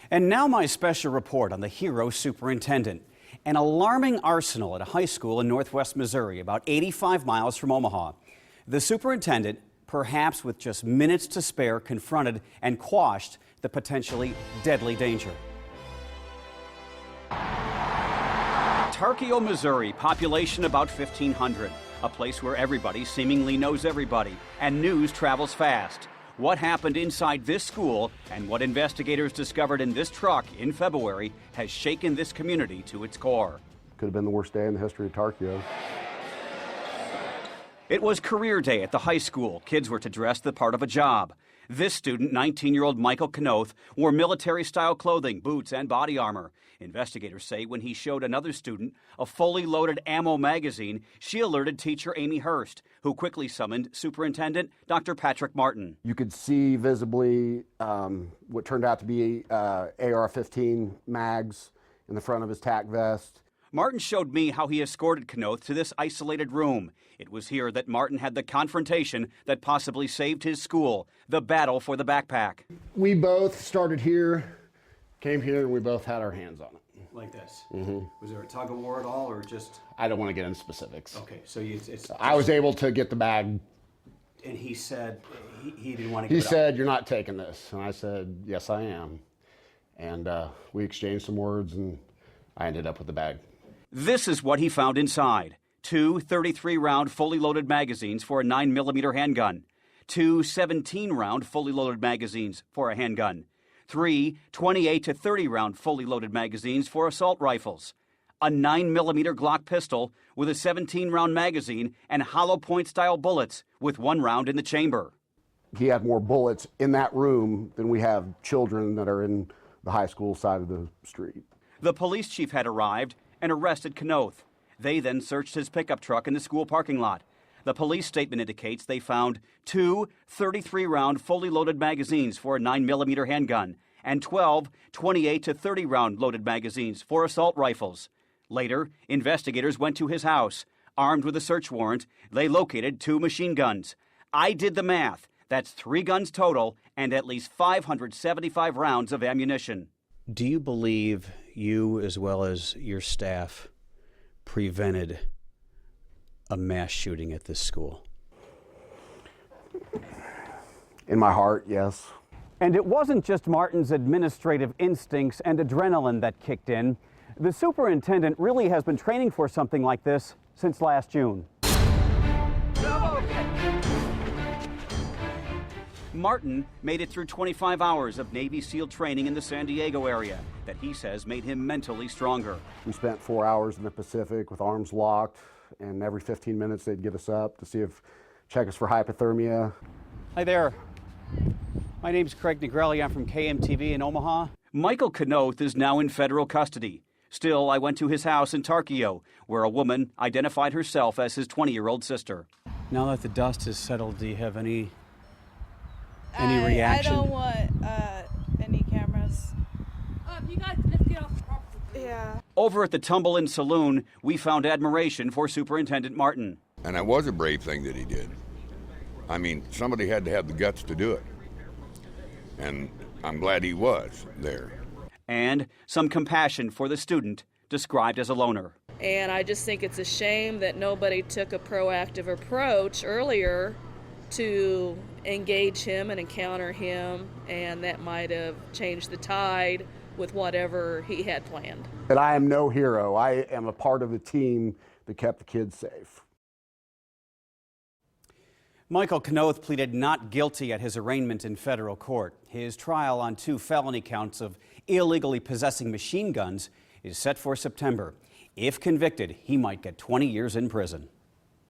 And now my special report on the hero superintendent. An alarming arsenal at a high school in northwest Missouri, about 85 miles from Omaha. The superintendent, perhaps with just minutes to spare, confronted and quashed the potentially deadly danger. Tarkio, Missouri, population about 1,500. A place where everybody seemingly knows everybody, and news travels fast. What happened inside this school and what investigators discovered in this truck in February has shaken this community to its core. Could have been the worst day in the history of Tarkio. It was career day at the high school. Kids were to dress the part of a job. This student, 19-year-old Michael Knoth, wore military-style clothing, boots, and body armor. Investigators say when he showed another student a fully loaded ammo magazine, she alerted teacher Amy Hurst, who quickly summoned Superintendent Dr. Patrick Martin. You could see visibly what turned out to be AR-15 mags in the front of his tack vest. Martin showed me how he escorted Knoth to this isolated room. It was here that Martin had the confrontation that possibly saved his school, the battle for the backpack. We both started here, came here, and we both had our hands on it. Like this? Mm-hmm. Was there a tug of war at all, or just? I don't want to get into specifics. Okay, so I was able to get the bag. And he said he didn't want to give He it said, up. "You're not taking this." And I said, "Yes, I am." And we exchanged some words, and I ended up with the bag. This is what he found inside. 2 33-round fully loaded magazines for a 9mm handgun. 2 17-round fully loaded magazines for a handgun. 3 28 to 30-round fully loaded magazines for assault rifles. A 9mm Glock pistol with a 17-round magazine and hollow point style bullets with 1 round in the chamber. He had more bullets in that room than we have children that are in the high school side of the street. The police chief had arrived and arrested Knoth. They then searched his pickup truck in the school parking lot. The police statement indicates they found 2 33-round fully loaded magazines for a 9mm handgun and 12 28 to 30-round loaded magazines for assault rifles. Later, investigators went to his house. Armed with a search warrant, they located 2 machine guns. I did the math. That's 3 guns total and at least 575 rounds of ammunition. Do you believe you, as well as your staff, prevented a mass shooting at this school? In my heart, yes. And it wasn't just Martin's administrative instincts and adrenaline that kicked in. The superintendent really has been training for something like this since last June. Martin made it through 25 hours of Navy SEAL training in the San Diego area that he says made him mentally stronger. We spent 4 hours in the Pacific with arms locked, and every 15 minutes they'd get us up to check us for hypothermia. Hi there. My name's Craig Negrelli. I'm from KMTV in Omaha. Michael Knoth is now in federal custody. Still, I went to his house in Tarkio, where a woman identified herself as his 20-year-old sister. Now that the dust has settled, do you have any reaction? I don't want any cameras. You guys, let's get off the property. Yeah. Over at the Tumble-In Saloon, we found admiration for Superintendent Martin. And it was a brave thing that he did. I mean, somebody had to have the guts to do it. And I'm glad he was there. And some compassion for the student, described as a loner. And I just think it's a shame that nobody took a proactive approach earlier to engage him and encounter him, and that might have changed the tide with whatever he had planned. But I am no hero. I am a part of the team that kept the kids safe. Michael Knoth pleaded not guilty at his arraignment in federal court. His trial on 2 felony counts of illegally possessing machine guns is set for September. If convicted, he might get 20 years in prison.